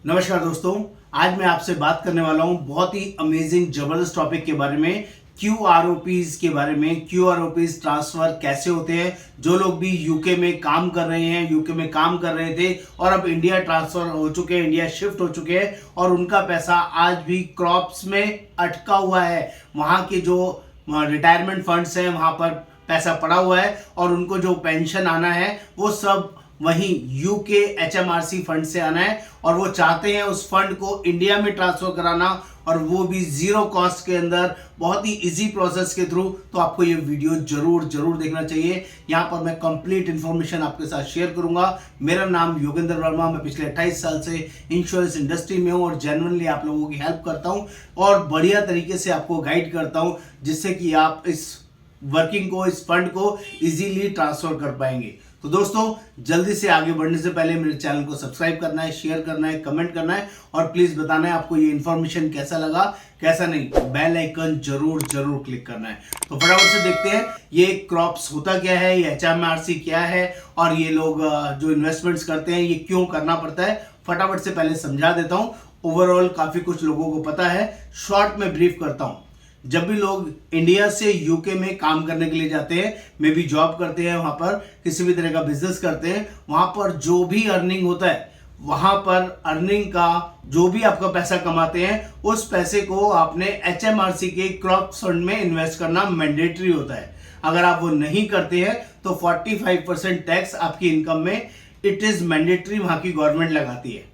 नमस्कार दोस्तों, आज मैं आपसे बात करने वाला हूं बहुत ही अमेजिंग जबरदस्त टॉपिक के बारे में। QROPs के बारे में। QROPs ट्रांसफर कैसे होते हैं। जो लोग भी यूके में काम कर रहे हैं, यूके में काम कर रहे थे और अब इंडिया ट्रांसफर हो चुके हैं, इंडिया शिफ्ट हो चुके हैं और उनका पैसा आज भी क्रॉप्स में अटका हुआ है। वहां के जो रिटायरमेंट फंड्स हैं वहां पर पैसा पड़ा हुआ है और उनको जो पेंशन आना है वो सब वहीं यूके HMRC फंड से आना है और वो चाहते हैं उस फंड को इंडिया में ट्रांसफर कराना और वो भी जीरो कॉस्ट के अंदर, बहुत ही इजी प्रोसेस के थ्रू। तो आपको ये वीडियो जरूर देखना चाहिए। यहाँ पर मैं कंप्लीट इंफॉर्मेशन आपके साथ शेयर करूंगा। मेरा नाम योगेंद्र वर्मा, मैं पिछले 28 साल से इंश्योरेंस इंडस्ट्री में हूँ और जेन्युइनली आप लोगों की हेल्प करता हूँ और बढ़िया तरीके से आपको गाइड करता हूँ जिससे कि आप इस वर्किंग को, इस फंड को इजीली ट्रांसफर कर पाएंगे। तो दोस्तों, जल्दी से आगे बढ़ने से पहले मेरे चैनल को सब्सक्राइब करना है, शेयर करना है, कमेंट करना है और प्लीज बताना है आपको ये इन्फॉर्मेशन कैसा लगा, कैसा नहीं। बेल आइकन जरूर क्लिक करना है। तो फटाफट से देखते हैं ये क्रॉप्स होता क्या है, ये HMRC क्या है और ये लोग जो इन्वेस्टमेंट्स करते हैं ये क्यों करना पड़ता है। फटाफट से पहले समझा देता हूँ। ओवरऑल काफी कुछ लोगों को पता है, शॉर्ट में ब्रीफ करता हूँ। जब भी लोग इंडिया से यूके में काम करने के लिए जाते हैं, मे भी जॉब करते हैं, वहां पर किसी भी तरह का बिजनेस करते हैं, वहां पर जो भी अर्निंग होता है, वहां पर अर्निंग का जो भी आपका पैसा कमाते हैं उस पैसे को आपने HMRC के क्रॉप फंड में इन्वेस्ट करना मैंडेटरी होता है। अगर आप वो नहीं करते हैं तो 45% टैक्स आपकी इनकम में इट इज मैंडेटरी वहां की गवर्नमेंट लगाती है।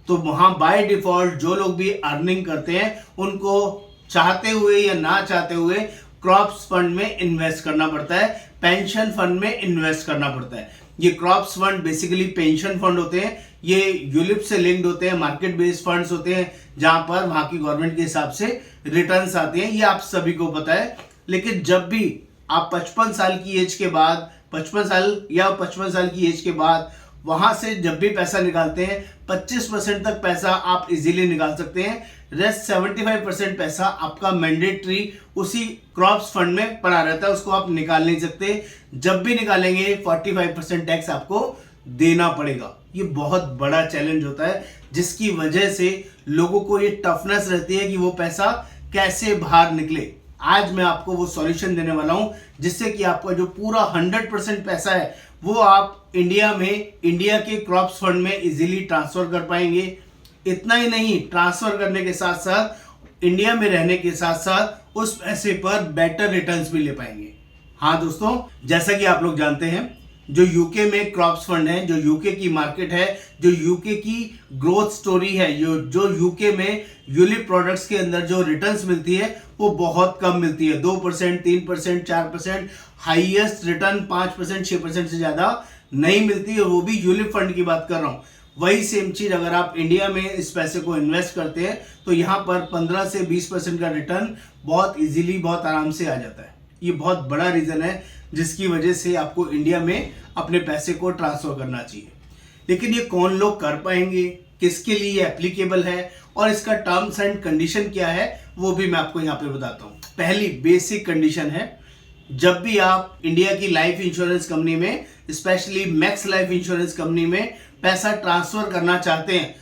तो वहां बाय डिफॉल्ट जो लोग भी अर्निंग करते हैं उनको चाहते हुए या ना चाहते हुए क्रॉप्स फंड में इन्वेस्ट करना पड़ता है, पेंशन फंड में इन्वेस्ट करना पड़ता है। ये crops fund basically pension fund होते हैं। ये यूलिप से लिंक्ड होते हैं, मार्केट बेस्ड फंड्स होते हैं जहां पर वहां की गवर्नमेंट के हिसाब से रिटर्न्स आते हैं। ये आप सभी को पता है। लेकिन जब भी आप 55 साल की एज के बाद, 55 साल की एज के बाद वहां से जब भी पैसा निकालते हैं 25% तक पैसा आप इजीली निकाल सकते हैं। रेस्ट 75% पैसा आपका मैंडेटरी उसी क्रॉप्स फंड में पड़ा रहता है, उसको आप निकाल नहीं सकते। जब भी निकालेंगे 45% टैक्स आपको देना पड़ेगा। ये बहुत बड़ा चैलेंज होता है जिसकी वजह से लोगों को ये टफनेस रहती है कि वो पैसा कैसे बाहर निकले। आज मैं आपको वो सॉल्यूशन देने वाला हूं जिससे कि आपका जो पूरा 100% पैसा है वो आप इंडिया में, इंडिया के क्रॉप्स फंड में इजीली ट्रांसफर कर पाएंगे। इतना ही नहीं, ट्रांसफर करने के साथ साथ इंडिया में रहने के साथ साथ उस पैसे पर बेटर रिटर्न्स भी ले पाएंगे। हाँ दोस्तों, जैसा कि आप लोग जानते हैं, जो यूके में क्रॉप्स फंड है, जो यूके की मार्केट है, जो यूके की ग्रोथ स्टोरी है, जो यूके में यूलिप प्रोडक्ट्स के अंदर जो रिटर्न्स मिलती है वो बहुत कम मिलती है। 2%, 3%, 4%, हाईएस्ट रिटर्न 5%, 6% से ज्यादा नहीं मिलती है। वो भी यूलिप फंड की बात कर रहा हूं। वही सेम चीज अगर आप इंडिया में इस पैसे को इन्वेस्ट करते हैं तो यहां पर 15 से 20% का रिटर्न बहुत इजीली, बहुत आराम से आ जाता है। ये बहुत बड़ा रीजन है जिसकी वजह से आपको इंडिया में अपने पैसे को ट्रांसफर करना चाहिए। लेकिन ये कौन लोग कर पाएंगे, किसके लिए एप्लीकेबल है और इसका टर्म्स एंड कंडीशन क्या है वो भी मैं आपको यहाँ पे बताता हूँ। पहली बेसिक कंडीशन है, जब भी आप इंडिया की लाइफ इंश्योरेंस कंपनी में, specially max life insurance company में पैसा ट्रांसफर करना चाहते हैं,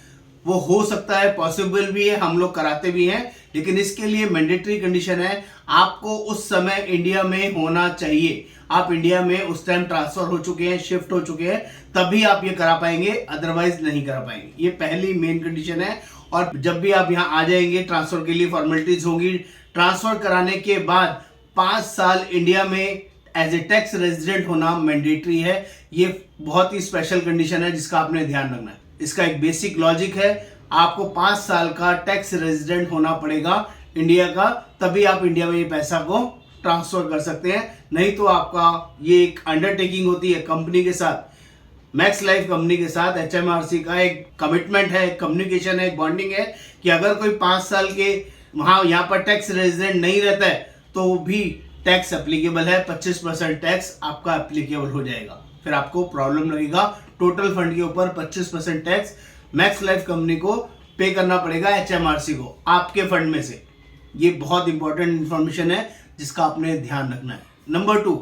वो हो सकता है, पॉसिबल भी है, हम लोग कराते भी हैं, लेकिन इसके लिए मैंडेटरी कंडीशन है आपको उस समय इंडिया में होना चाहिए। आप इंडिया में उस टाइम ट्रांसफर हो चुके हैं, शिफ्ट हो चुके हैं, तभी आप ये करा पाएंगे, अदरवाइज नहीं करा पाएंगे। ये पहली मेन कंडीशन है। और जब भी आप यहाँ आ जाएंगे ट्रांसफर के लिए फॉर्मेलिटीज होंगी। ट्रांसफर कराने के बाद 5 साल इंडिया में एज ए टैक्स रेजिडेंट होना मैंडेटरी है। ये बहुत ही स्पेशल कंडीशन है जिसका आपने ध्यान रखना है। इसका एक बेसिक लॉजिक है, आपको 5 साल का टैक्स रेजिडेंट होना पड़ेगा इंडिया का, तभी आप इंडिया में ये पैसा को ट्रांसफर कर सकते हैं। नहीं तो आपका ये एक अंडरटेकिंग होती है कंपनी के साथ, मैक्स लाइफ कंपनी के साथ HMRC का एक कमिटमेंट है, एक कम्युनिकेशन है, एक बॉन्डिंग है कि अगर कोई 5 साल के वहां यहाँ पर टैक्स रेजिडेंट नहीं रहता है तो भी टैक्स एप्लीकेबल है। 25% टैक्स आपका एप्लीकेबल हो जाएगा, फिर आपको प्रॉब्लम लगेगा। टोटल फंड के ऊपर 25% टैक्स मैक्स लाइफ कंपनी को पे करना पड़ेगा HMRC को आपके फंड में से। ये बहुत इंपॉर्टेंट इंफॉर्मेशन है जिसका आपने ध्यान रखना है। नंबर 2,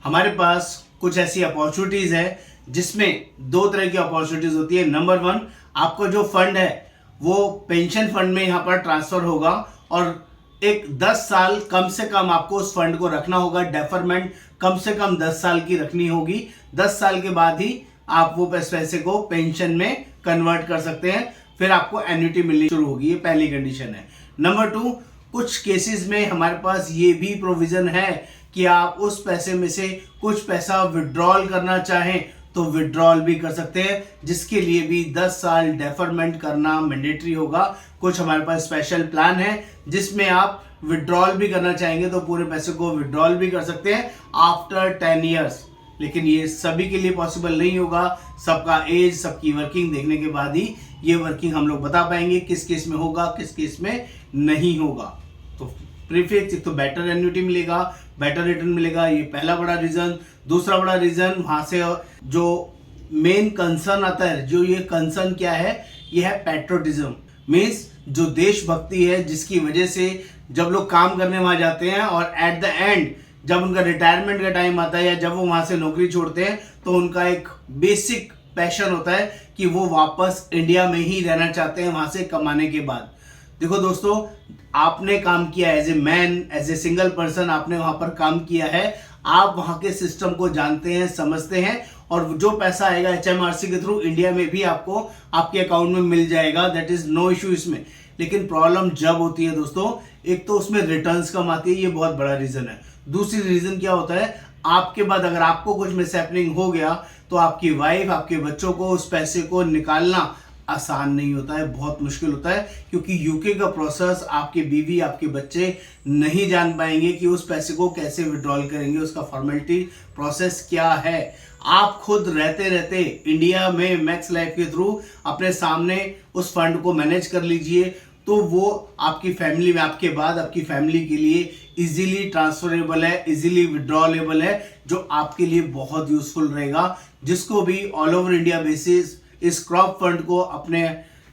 हमारे पास कुछ ऐसी अपॉर्चुनिटीज है जिसमें 2 तरह की अपॉर्चुनिटीज होती है। नंबर 1, आपका जो फंड है वो पेंशन फंड में यहाँ पर ट्रांसफर होगा और एक 10 साल कम से कम आपको उस फंड को रखना होगा। डेफरमेंट कम से कम 10 साल की रखनी होगी। 10 साल के बाद ही आप वो पैसे को पेंशन में कन्वर्ट कर सकते हैं, फिर आपको एन्युटी मिलनी शुरू होगी। ये पहली कंडीशन है। नंबर 2, कुछ केसेस में हमारे पास ये भी प्रोविजन है कि आप उस पैसे में से कुछ पैसा विड्रॉल करना चाहें तो विड्रॉल भी कर सकते हैं, जिसके लिए भी 10 साल डेफरमेंट करना मैंडेटरी होगा। कुछ हमारे पास स्पेशल प्लान है जिसमें आप विड्रॉल भी करना चाहेंगे तो पूरे पैसे को विड्रॉल भी कर सकते हैं आफ्टर 10 ईयर्स। लेकिन ये सभी के लिए पॉसिबल नहीं होगा। सबका एज, सबकी वर्किंग देखने के बाद ही ये वर्किंग हम लोग बता पाएंगे किस केस में होगा, किस केस में नहीं होगा। तो प्रीफिक्स, एक तो बेटर एन्युटी मिलेगा, बेटर रिटर्न मिलेगा, ये पहला बड़ा रीजन। दूसरा बड़ा रीजन, वहां से जो मेन कंसर्न आता है, जो ये कंसर्न क्या है, ये है पैट्रियोटिज्म। मीन्स जो देशभक्ति है, जिसकी वजह से जब लोग काम करने वहां जाते हैं और एट द एंड जब उनका रिटायरमेंट का टाइम आता है या जब वो वहां से नौकरी छोड़ते हैं तो उनका एक बेसिक पैशन होता है कि वो वापस इंडिया में ही रहना चाहते हैं वहां से कमाने के बाद। देखो दोस्तों, आपने काम किया as a man, as a single person, आपने वहां पर काम किया है, आप वहां के सिस्टम को जानते हैं, समझते हैं, और जो पैसा आएगा HMRC के थ्रू इंडिया में भी आपको आपके अकाउंट में मिल जाएगा। दैट इज नो इशू इसमें। लेकिन प्रॉब्लम जब होती है दोस्तों, एक तो उसमें रिटर्न्स कम आती है, ये बहुत बड़ा रीजन है। दूसरी रीजन क्या होता है, आपके बाद अगर आपको कुछ मिसहैपनिंग हो गया तो आपकी वाइफ, आपके बच्चों को उस पैसे को निकालना आसान नहीं होता है, बहुत मुश्किल होता है, क्योंकि यूके का प्रोसेस आपकी बीवी, आपके बच्चे नहीं जान पाएंगे कि उस पैसे को कैसे विड्रॉल करेंगे, उसका फॉर्मेलिटी प्रोसेस क्या है। आप खुद रहते रहते इंडिया में मैक्स लाइफ के थ्रू अपने सामने उस फंड को मैनेज कर लीजिए, तो वो आपकी फैमिली में, आपके बाद आपकी फैमिली के लिए इजीली ट्रांसफरेबल है, इजीली विड्रॉलेबल है, जो आपके लिए बहुत यूजफुल रहेगा। जिसको भी ऑल ओवर इंडिया बेसिस इस क्रॉप फंड को अपने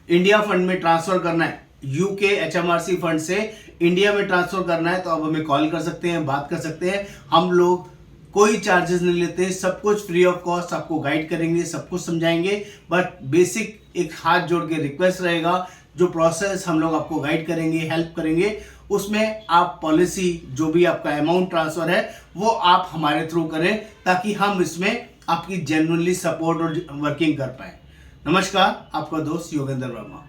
इंडिया फंड में ट्रांसफर करना है, यूके HMRC फंड से इंडिया में ट्रांसफर करना है, तो आप हमें कॉल कर सकते हैं, बात कर सकते हैं। हम लोग कोई चार्जेस नहीं लेते, सब कुछ फ्री ऑफ कॉस्ट आपको गाइड करेंगे, सब कुछ समझाएंगे। बट बेसिक एक हाथ जोड़ के रिक्वेस्ट रहेगा, जो प्रोसेस हम लोग आपको गाइड करेंगे, हेल्प करेंगे, उसमें आप पॉलिसी, जो भी आपका अमाउंट ट्रांसफर है, वो आप हमारे थ्रू करें, ताकि हम इसमें आपकी जेन्युइनली सपोर्ट और वर्किंग कर पाए। नमस्कार, आपका दोस्त योगेंद्र वर्मा।